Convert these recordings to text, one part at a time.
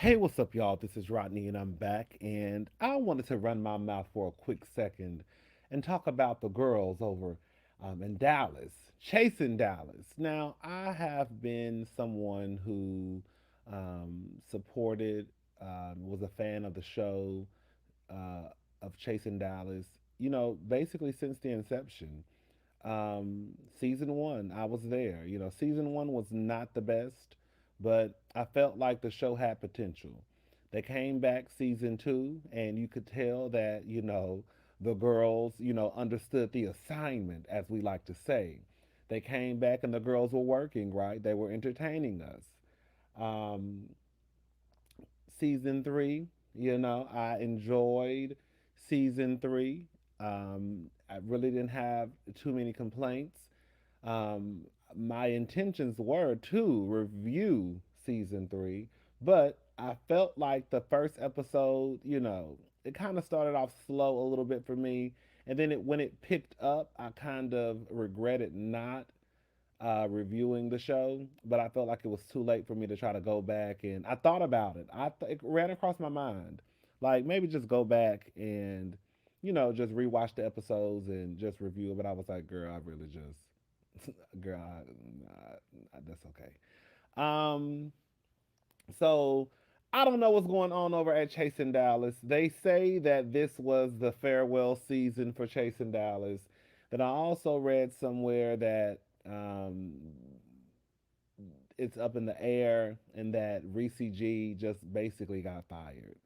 Hey, what's up, y'all? This is Rodney, and I'm back. And I wanted to run my mouth for a quick second and talk about the girls over in Dallas, chasing Dallas. Now, I have been someone who supported, was a fan of the show uh, of Chasing Dallas, basically since the inception. Season one, I was there. Season one was not the best, but I felt like the show had potential. They came back season two, and you could tell that, the girls, understood the assignment, as we like to say. They came back and the girls were working, right? They were entertaining us. Um, Season three, I enjoyed season three. I really didn't have too many complaints. Um, my intentions were to review season three, but I felt like the first episode, it kind of started off slow a little bit for me. And then when it picked up, I kind of regretted not reviewing the show, but I felt like it was too late for me to try to go back. And I thought about it. It ran across my mind, like maybe just go back and just rewatch the episodes and just review it. But I was like, girl, I really just, girl, that's okay. Um, so I don't know what's going on over at Chasing Dallas. They say that this was the farewell season for Chasing Dallas. Then I also read somewhere that um, it's up in the air and that Reecy G just basically got fired.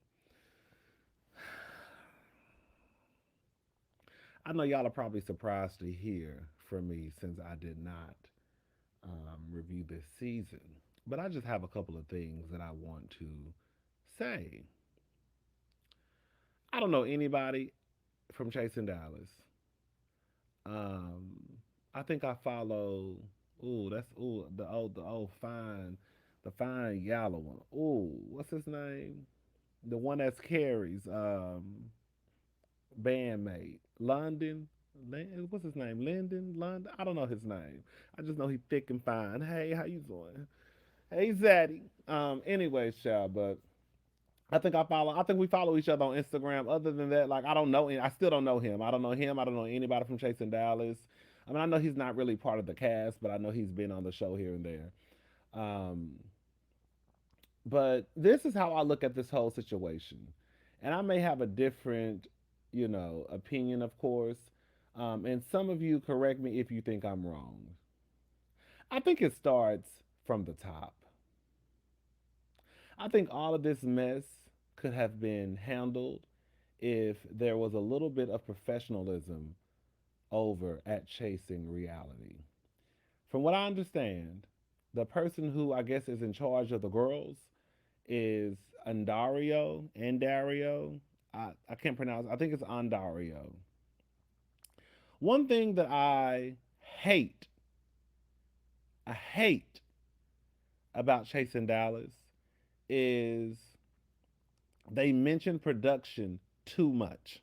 I know y'all are probably surprised to hear from me since I did not review this season, but I just have a couple of things that I want to say. I don't know anybody from Chasing Dallas. Um, I think I follow. Ooh, that's the old the fine yellow one. Ooh, what's his name? The one that's Carrie's bandmate, London. What's his name? Lyndon. London. I don't know his name. I just know he's thick and fine. Hey, how you doing? Hey, Zaddy. Anyways, child, but I think we follow each other on Instagram. Other than that, like I don't know. I still don't know him. I don't know him. I don't know anybody from Chasing Dallas. I mean, I know he's not really part of the cast, but I know he's been on the show here and there. Um, but this is how I look at this whole situation, and I may have a different, opinion, of course. And some of you correct me if you think I'm wrong. I think it starts from the top. I think all of this mess could have been handled if there was a little bit of professionalism over at chasing reality. From what I understand, the person who I guess is in charge of the girls is Andario. I can't pronounce. I think it's Andario. One thing that hate, I hate about Chasing Dallas is they mention production too much.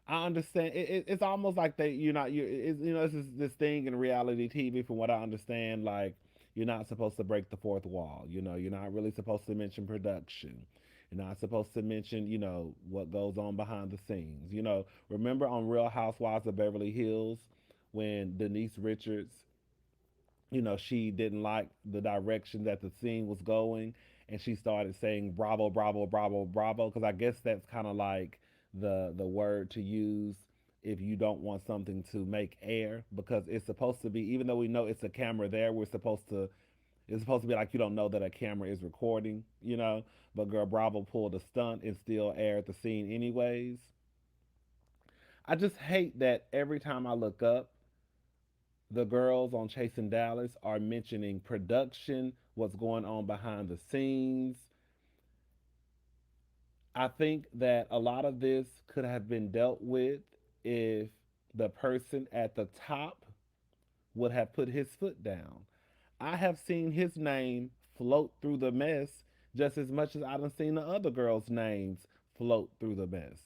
I understand. It's almost like they you're not you. This is this thing in reality TV. From what I understand, like you're not supposed to break the fourth wall. You're not really supposed to mention production. You're not supposed to mention what goes on behind the scenes. Remember on Real Housewives of Beverly Hills when Denise Richards, she didn't like the direction that the scene was going, and she started saying bravo, bravo, bravo, bravo, because I guess that's kind of like the word to use if you don't want something to make air, because it's supposed to be, even though we know it's a camera there, it's supposed to be like you don't know that a camera is recording. But girl, Bravo pulled a stunt and still aired the scene anyways. I just hate that every time I look up, the girls on Chasing Dallas are mentioning production, what's going on behind the scenes. I think that a lot of this could have been dealt with if the person at the top would have put his foot down. I have seen his name float through the mess just as much as I've seen the other girls' names float through the mess.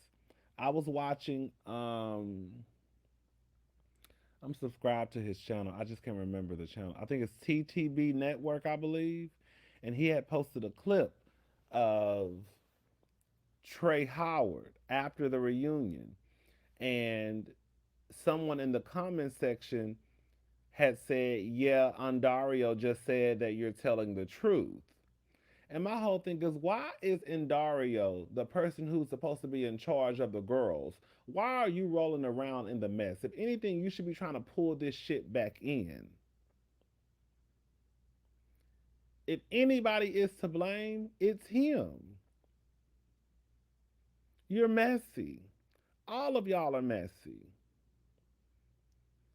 I was watching I'm subscribed to his channel. I just can't remember the channel. I think it's TTB Network, I believe. And he had posted a clip of Trey Howard after the reunion, and someone in the comment section had said, "Yeah, Andario just said that you're telling the truth." And my whole thing is, why is Indario, the person who's supposed to be in charge of the girls, why are you rolling around in the mess? If anything, you should be trying to pull this shit back in. If anybody is to blame, it's him. You're messy. All of y'all are messy.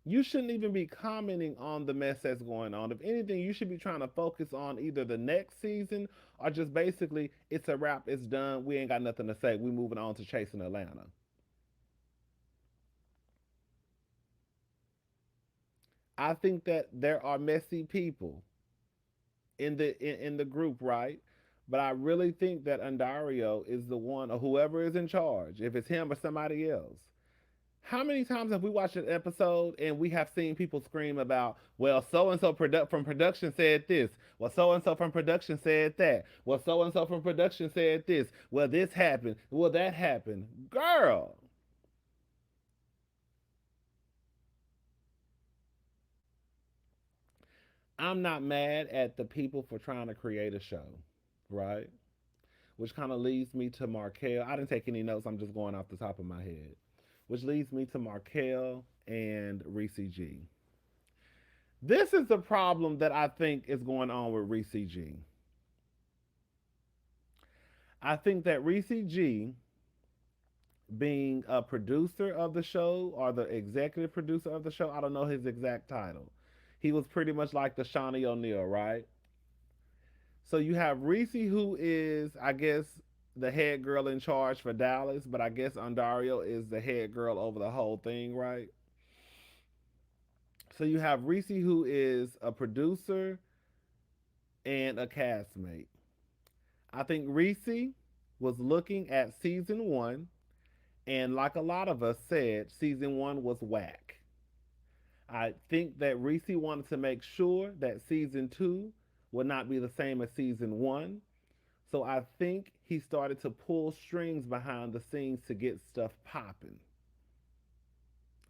You shouldn't even be commenting on the mess that's going on. If anything, you should be trying to focus on either the next season or just basically, it's a wrap, it's done, we ain't got nothing to say. We moving on to chasing Atlanta. I think that there are messy people in the group, right? But I really think that Andario is the one, or whoever is in charge, if it's him or somebody else. How many times have we watched an episode and we have seen people scream about, well, so and so from production said this, well, so and so from production said that, well, so and so from production said this, well, this happened, well, that happened. Girl, I'm not mad at the people for trying to create a show, right? Which kind of leads me to Markell. I didn't take any notes, I'm just going off the top of my head. Which leads me to Markell and Reecy G. This is the problem that I think is going on with Reecy G. I think that Reecy G, being a producer of the show or the executive producer of the show, I don't know his exact title. He was pretty much like the Shawnee O'Neal, right? So you have Reecy, who is, I guess, the head girl in charge for Dallas, but I guess Ondario is the head girl over the whole thing, right? So you have Reecy, who is a producer and a castmate. I think Reecy was looking at season one, and like a lot of us said, season one was whack. I think that Reecy wanted to make sure that season two would not be the same as season one. So I think he started to pull strings behind the scenes to get stuff popping.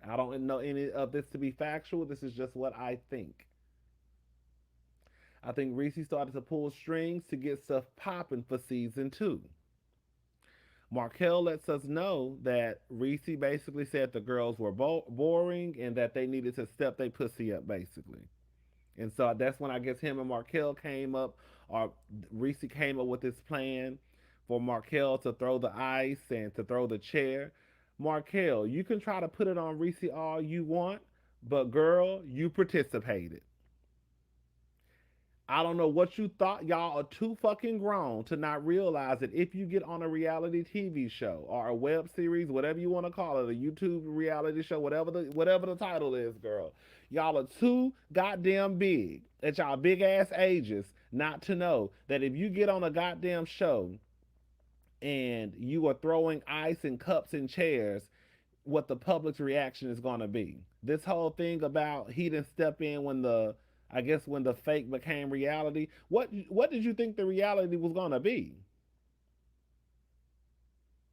I don't know any of this to be factual. This is just what I think. I think Reese started to pull strings to get stuff popping for season two. Markell lets us know that Reese basically said the girls were boring and that they needed to step their pussy up, basically. And so that's when I guess him and Markell came up, or Reese came up with this plan for Markell to throw the ice and to throw the chair. Markell, you can try to put it on Reese all you want, but girl, you participated. I don't know what you thought. Y'all are too fucking grown to not realize that if you get on a reality TV show or a web series, whatever you want to call it, a YouTube reality show, whatever the title is, girl, y'all are too goddamn big at y'all big ass ages not to know that if you get on a goddamn show and you are throwing ice and cups and chairs, what the public's reaction is going to be. This whole thing about he didn't step in when the, I guess when the fake became reality. What did you think the reality was going to be?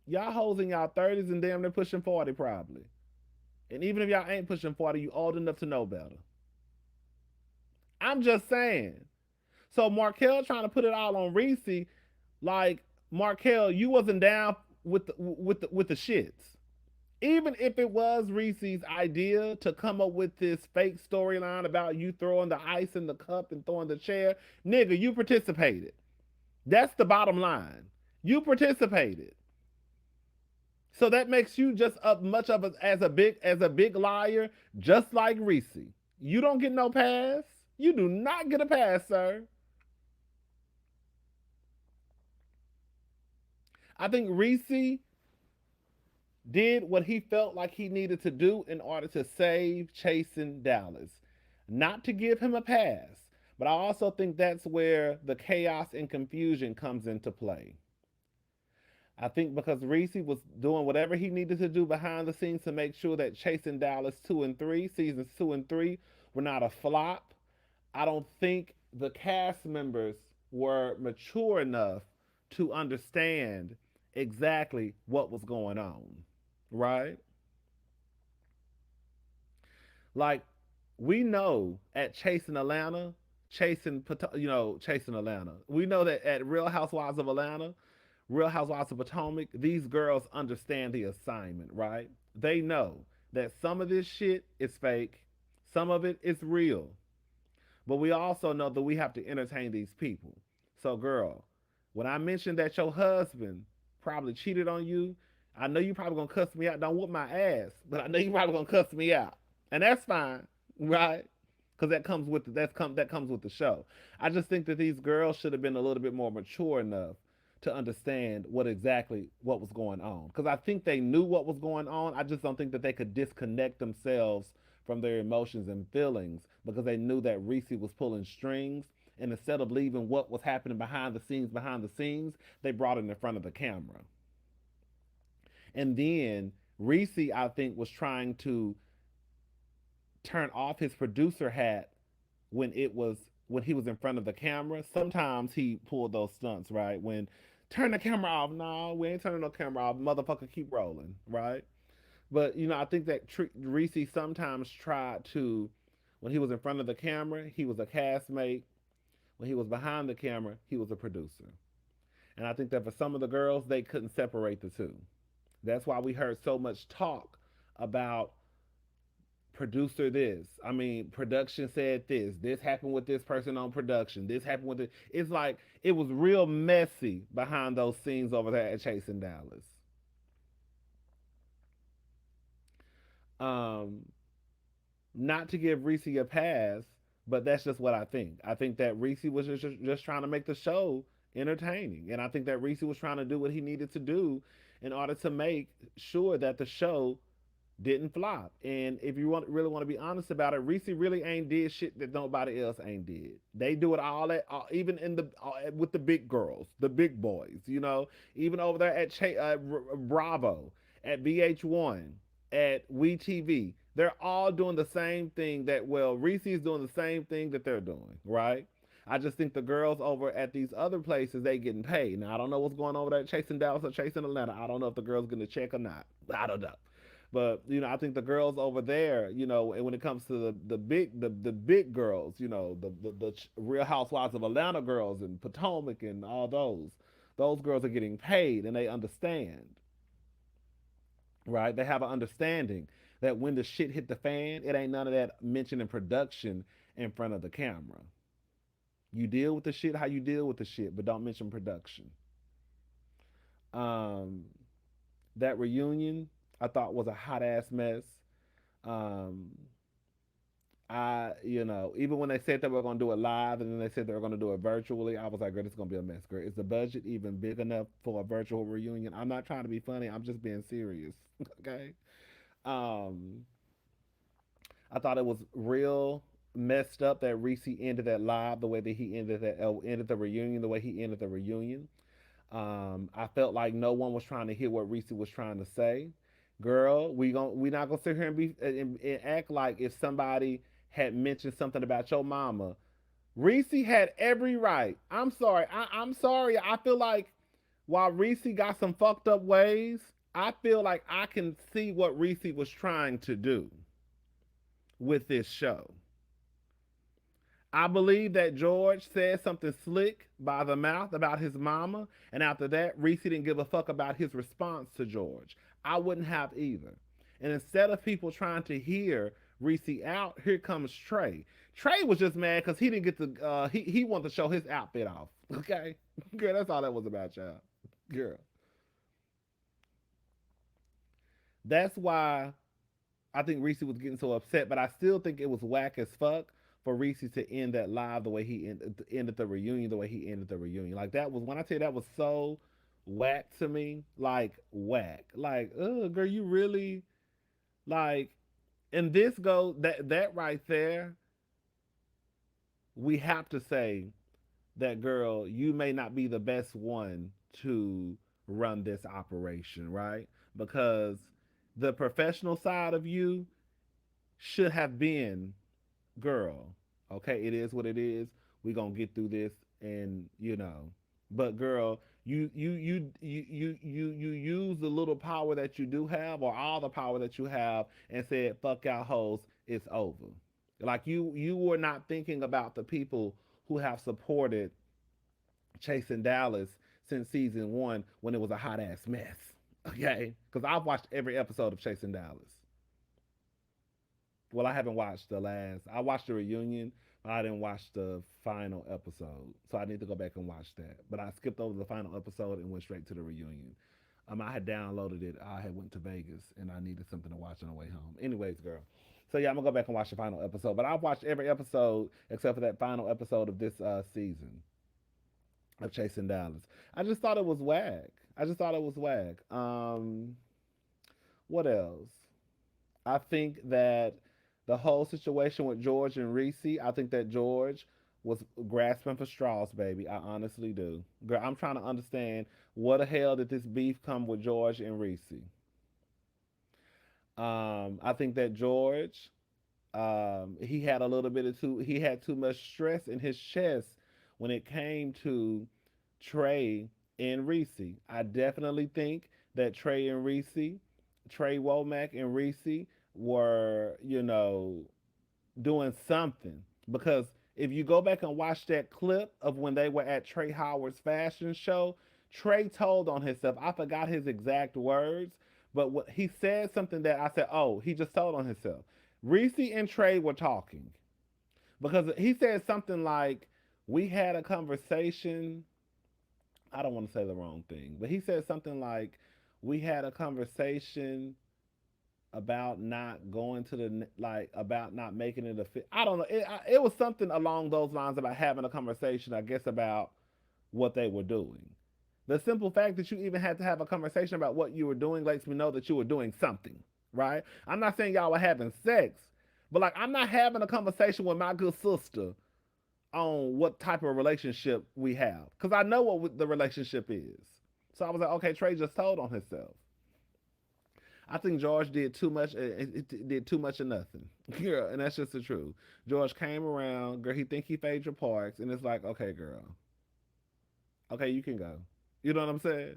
Y'all hoes in y'all 30s and damn near pushing 40 probably. And even if y'all ain't pushing 40, you old enough to know better. I'm just saying. So Markell trying to put it all on Reecy, like Markell, you wasn't down with the shits. Even if it was Reese's idea to come up with this fake storyline about you throwing the ice in the cup and throwing the chair, nigga, you participated. That's the bottom line. You participated. So that makes you just as much of as a big liar, just like Reese. You don't get no pass. You do not get a pass, sir. I think Reese did what he felt like he needed to do in order to save Chasen Dallas. Not to give him a pass, but I also think that's where the chaos and confusion comes into play. I think because Reese was doing whatever he needed to do behind the scenes to make sure that Chasing Dallas 2 and 3, seasons 2 and 3, were not a flop. I don't think the cast members were mature enough to understand exactly what was going on, right? Like we know at Chasing Atlanta, Chasing Atlanta. We know that at Real Housewives of Atlanta, Real Housewives of Potomac, these girls understand the assignment, right? They know that some of this shit is fake, some of it is real, but we also know that we have to entertain these people. So, girl, when I mentioned that your husband probably cheated on you, I know you probably gonna cuss me out. Don't whoop my ass, but I know you probably gonna cuss me out, and that's fine, right? Because that comes with the show. I just think that these girls should have been a little bit more mature enough to understand what was going on. Because I think they knew what was going on. I just don't think that they could disconnect themselves from their emotions and feelings because they knew that Reecy was pulling strings. And instead of leaving what was happening behind the scenes, they brought it in front of the camera. And then Reecy, I think, was trying to turn off his producer hat when he was in front of the camera. Sometimes he pulled those stunts, right? When turn the camera off. No, we ain't turning no camera off. Motherfucker, keep rolling, right? But I think that Reese sometimes tried to, when he was in front of the camera, he was a castmate. When he was behind the camera, he was a producer. And I think that for some of the girls, they couldn't separate the two. That's why we heard so much talk about producer this. I mean, production said this. This happened with this person on production. This happened with it. It's like it was real messy behind those scenes over there at Chasing Dallas. Um, Not to give Reese a pass, but that's just what I think. I think that Reese was just trying to make the show entertaining, and I think that Reese was trying to do what he needed to do in order to make sure that the show didn't flop. And if you really want to be honest about it, Reese really ain't did shit that nobody else ain't did. They do it even in with the big girls, the big boys. Even over there at Bravo, at VH1, at WeTV, they're all doing the same thing. Reese is doing the same thing that they're doing, right? I just think the girls over at these other places they getting paid. Now I don't know what's going on over there Chasing Dallas or Chasing Atlanta. I don't know if the girls getting a check or not. I don't know. But I think the girls over there, and when it comes to the big girls, the Real Housewives of Atlanta girls and Potomac and all those girls are getting paid and they understand, right? They have an understanding that when the shit hit the fan, it ain't none of that mentioning production in front of the camera. You deal with the shit how you deal with the shit, but don't mention production. Um, that reunion I thought was a hot ass mess. Um, even when they said they were going to do it live and then they said they were going to do it virtually, I was like, girl, it's going to be a mess, girl. Is the budget even big enough for a virtual reunion? I'm not trying to be funny. I'm just being serious. Okay. Um, I thought it was real messed up that Reese ended that live the way that he ended the reunion the way he ended the reunion. I felt like no one was trying to hear what Reese was trying to say. Girl, we not gonna sit here and act like if somebody had mentioned something about your mama. Reese had every right. I'm sorry. I'm sorry. I feel like while Reese got some fucked up ways, I feel like I can see what Reese was trying to do with this show. I believe that George said something slick by the mouth about his mama, and after that, Reese didn't give a fuck about his response to George. I wouldn't have either. And instead of people trying to hear Reese out, here comes Trey. Trey was just mad because he didn't get to. He wanted to show his outfit off. Okay, girl, that's all that was about, y'all. Girl, that's why I think Reese was getting so upset, but I still think it was whack as fuck for Reese to end that live the way he ended the reunion, the way he ended the reunion. Like that was when I tell you that was so whack to me, like whack. Like, girl, you really like. And this goes that right there. We have to say that girl, you may not be the best one to run this operation, right? Because the professional side of you should have been girl, okay, it is what it is. We gonna get through this, and but girl, You use the little power that you do have, or all the power that you have, and said, "Fuck y'all hoes, it's over." Like you were not thinking about the people who have supported Chasing Dallas since season one when it was a hot ass mess. Okay, because I've watched every episode of Chasing Dallas. Well, I haven't watched the last. I watched the reunion, but I didn't watch the final episode. So I need to go back and watch that. But I skipped over the final episode and went straight to the reunion. I had downloaded it. I had went to Vegas and I needed something to watch on the way home. Anyways, girl. So yeah, I'm gonna go back and watch the final episode. But I've watched every episode except for that final episode of this season of Chasing Dallas. I just thought it was whack. I just thought it was whack. What else? I think that the whole situation with George and Reecy, I think that George was grasping for straws, baby. I honestly do. Girl, I'm trying to understand what the hell did this beef come with George and Reecy. I think that George, he had a little bit of too, he had too much stress in his chest when it came to Trey and Reecy. I definitely think that Trey Womack and Reecy were, doing something. Because if you go back and watch that clip of when they were at Trey Howard's fashion show, Trey told on himself. I forgot his exact words, but what he said something that I said, oh, he just told on himself. Reese and Trey were talking because he said something like, we had a conversation. I don't want to say the wrong thing, but he said something like, we had a conversation about not going to the like about not making it a fit. I don't know. It was something along those lines about having a conversation. I guess about what they were doing. The simple fact that you even had to have a conversation about what you were doing lets me know that you were doing something, right? I'm not saying y'all were having sex, but like I'm not having a conversation with my good sister on what type of relationship we have because I know what the relationship is. So I was like, okay, Trey just told on himself. I think George did too much. It did too much of nothing, girl, and that's just the truth. George came around, girl. He think he Phaedra Parks, and it's like, okay, girl, okay, you can go. You know what I'm saying?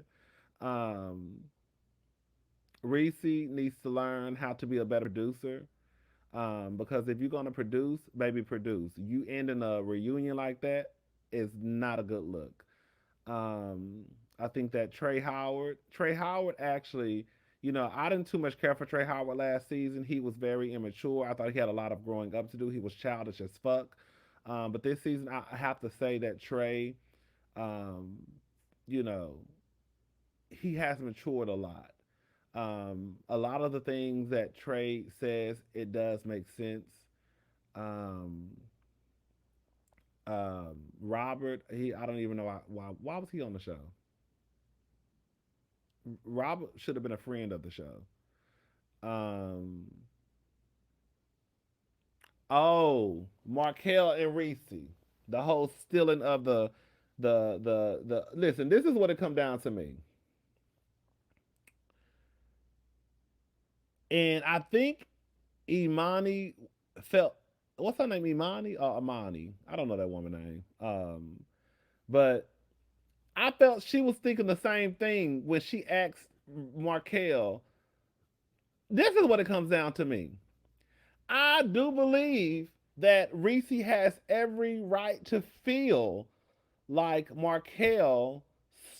Um, Reese needs to learn how to be a better producer. Because if you're gonna produce, baby, produce. You ending a reunion like that is not a good look. Um, I think that Trey Howard actually, I didn't too much care for Trey Howard last season. He was very immature. I thought he had a lot of growing up to do. He was childish as fuck. But this season, I have to say that Trey, um, you know, he has matured a lot. A lot of the things that Trey says, it does make sense. Um, Robert, I don't even know why was he on the show. Robert should have been a friend of the show. Um, oh, Markell and Reecy, the whole stealing of the. Listen, this is what it come down to me, and I think Imani felt. What's her name? Imani or Amani? I don't know that woman name. But I felt she was thinking the same thing when she asked Markell. This is what it comes down to me. I do believe that Reese has every right to feel like Markell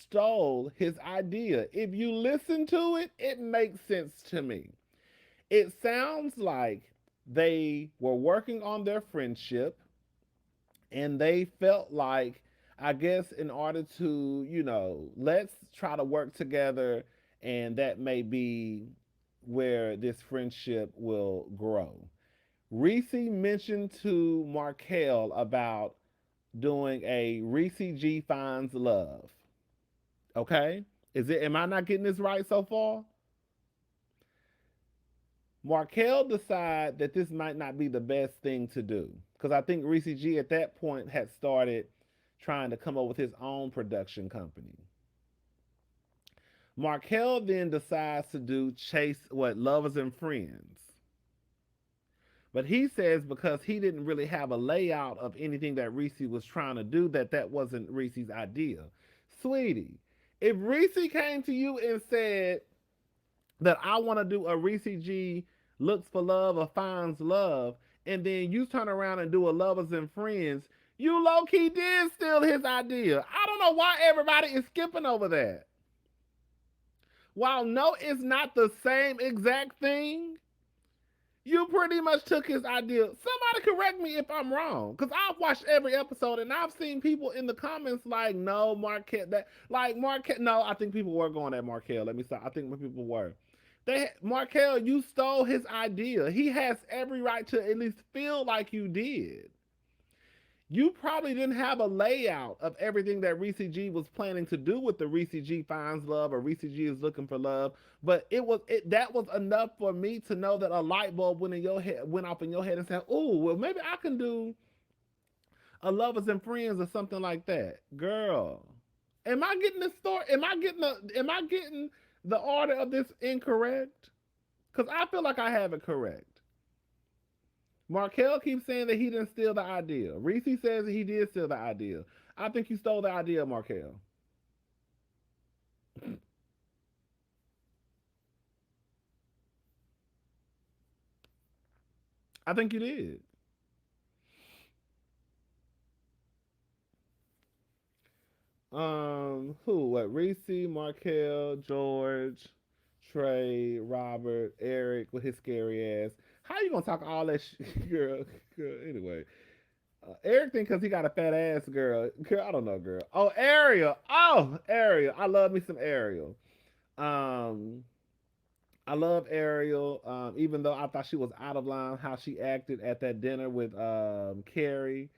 stole his idea. If you listen to it, it makes sense to me. It sounds like they were working on their friendship and they felt like, I guess, in order to, let's try to work together, and that may be where this friendship will grow. Reese mentioned to Markell about doing a Reese G finds love. Okay? Am I not getting this right so far? Markell decided that this might not be the best thing to do. Because I think Reese G at that point had started trying to come up with his own production company. Markell then decides to do Chase what Lovers and Friends. But he says because he didn't really have a layout of anything that Reese was trying to do, that wasn't Reese's idea. Sweetie, If Reecy came to you and said that I want to do a Reecy G looks for love or finds love, and then you turn around and do a lovers and friends, you low key did steal his idea. I don't know why everybody is skipping over that. While no, it's not the same exact thing, you pretty much took his idea. Somebody correct me if I'm wrong, because I've watched every episode and I've seen people in the comments like, no, Markell, that like Markell. No, I think people were going at Markell. Let me stop. I think more people were. Markell, you stole his idea. He has every right to at least feel like you did. You probably didn't have a layout of everything that Reecy G was planning to do with the Reecy G finds love or Reecy G is looking for love, but that was enough for me to know that a light bulb went off in your head and said, "Oh, well maybe I can do a lovers and friends or something like that." Girl, am I getting this story? Am I getting the order of this incorrect? Cuz I feel like I have it correct. Markell keeps saying that he didn't steal the idea. Reecy says that he did steal the idea. I think you stole the idea, Markell. I think you did. Who? What? Reecy, Markell, George, Trey, Robert, Eric with his scary ass. How you gonna talk all that shit, girl? Girl, anyway, Eric think because he got a fat ass, girl. Girl, I don't know, girl. Oh, Ariel. Oh, Ariel. I love me some Ariel. Um, I love Ariel, even though I thought she was out of line how she acted at that dinner with Carrie.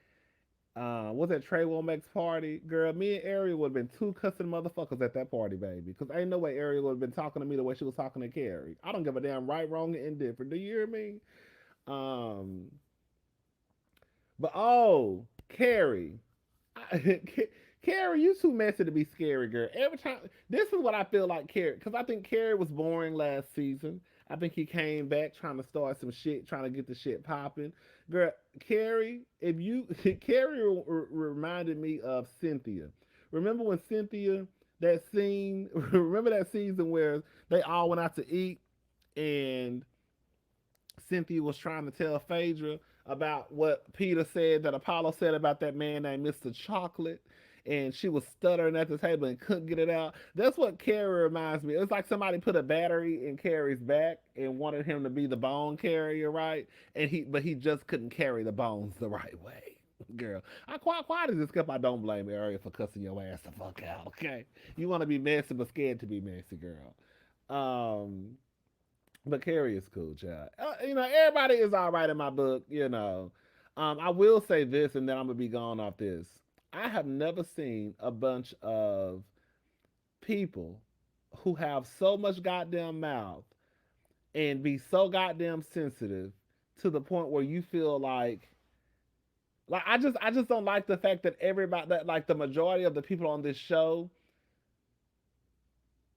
Was that Trey Womack's party? Girl, me and Ariel would have been two cussing motherfuckers at that party, baby. Because ain't no way Ariel would have been talking to me the way she was talking to Carrie. I don't give a damn right, wrong, and indifferent. Do you hear me? Um, but oh, Carrie. I, Carrie, you too messy to be scary, girl. Every time, this is what I feel like Carrie, because I think Carrie was boring last season. I think he came back trying to start some shit, trying to get the shit popping. Girl, Carrie, if you, Carrie reminded me of Cynthia. Remember when Cynthia, that scene, remember that season where they all went out to eat and Cynthia was trying to tell Phaedra about what Peter said that Apollo said about that man named Mr. Chocolate. And she was stuttering at the table and couldn't get it out. That's what Carrie reminds me. It's like somebody put a battery in Carrie's back and wanted him to be the bone carrier, right? But he just couldn't carry the bones the right way. Girl, I quiet as this cup. I don't blame Ariel for cussing your ass the fuck out. Okay, you want to be messy but scared to be messy, girl. Um, but Carrie is cool, child. Everybody is all right in my book. I will say this, and then I'm gonna be gone off this. I have never seen a bunch of people who have so much goddamn mouth and be so goddamn sensitive to the point where you feel like I just don't like the fact that everybody that like the majority of the people on this show,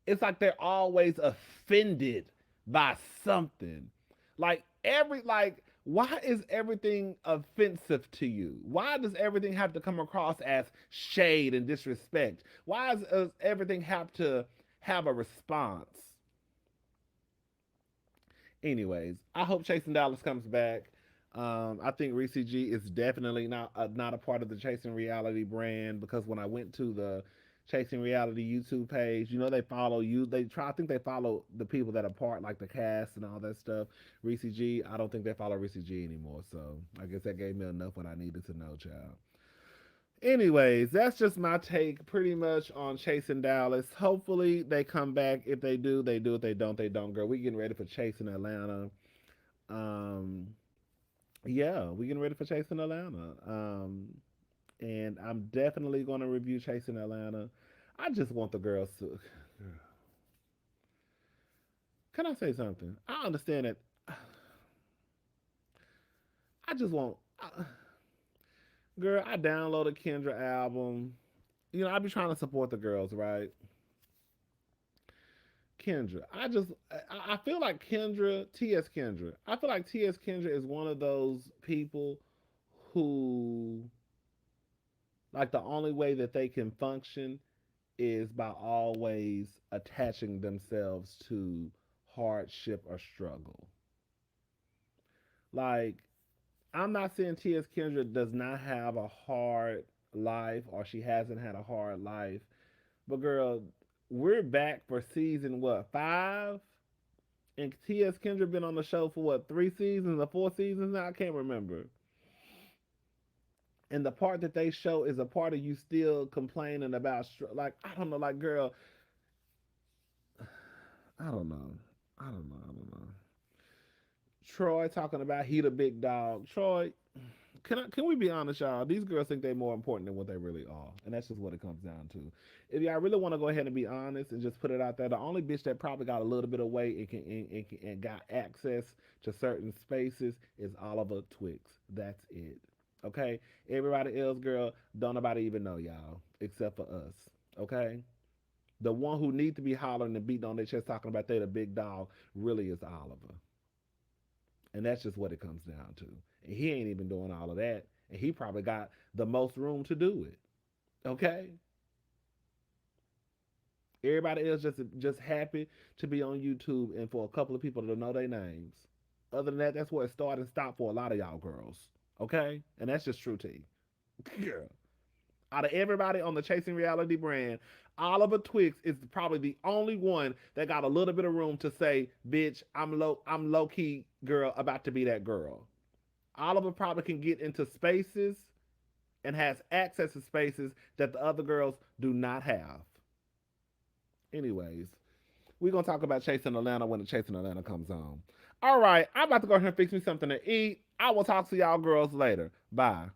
it's like they're always offended by something. Why is everything offensive to you? Why does everything have to come across as shade and disrespect? Why does everything have to have a response? Anyways, I hope Chasing Dallas comes back. I think Reecy G is definitely not a part of the Chasing Reality brand, because when I went to the Chasing Reality YouTube page, they follow you. They try. I think they follow the people that are part, like the cast and all that stuff. Reecy G. I don't think they follow Reecy G anymore. So I guess that gave me enough what I needed to know, child. Anyways, that's just my take pretty much on Chasing Dallas. Hopefully they come back. If they do, they do. If they don't, they don't. Girl, we getting ready for Chasing Atlanta. Um, yeah, we getting ready for Chasing Atlanta. And I'm definitely going to review Chasing Atlanta. I just want the girls to. Can I say something? I understand that. I just want. Girl, I downloaded Kendra album. I be trying to support the girls, right? Kendra. I feel like T.S. Kendra. I feel like T.S. Kendra is one of those people who, like, the only way that they can function is by always attaching themselves to hardship or struggle. Like, I'm not saying T.S. Kendra does not have a hard life or she hasn't had a hard life, but girl, we're back for season what, 5? And T.S. Kendra been on the show for what, 3 seasons or 4 seasons now? I can't remember. And the part that they show is a part of you still complaining about, like, I don't know, like, girl, I don't know. I don't know. Troy talking about he the big dog. Troy, can we be honest, y'all? These girls think they're more important than what they really are, and that's just what it comes down to. If y'all really want to go ahead and be honest and just put it out there, the only bitch that probably got a little bit of weight and got access to certain spaces is Oliver Twix. That's it. Okay, everybody else, girl, don't nobody even know y'all except for us. Okay, the one who need to be hollering and beating on their chest talking about they the big dog really is Oliver. And that's just what it comes down to. And he ain't even doing all of that. And he probably got the most room to do it. Okay? Everybody else just happy to be on YouTube and for a couple of people to know their names. Other than that, that's where it started and stopped for a lot of y'all girls. Okay? And that's just true tea. Girl. Out of everybody on the Chasing Reality brand, Oliver Twix is probably the only one that got a little bit of room to say, "Bitch, I'm low key girl about to be that girl." Oliver probably can get into spaces and has access to spaces that the other girls do not have. Anyways, we're gonna talk about Chasing Atlanta when the Chasing Atlanta comes on. All right, I'm about to go ahead and fix me something to eat. I will talk to y'all girls later. Bye.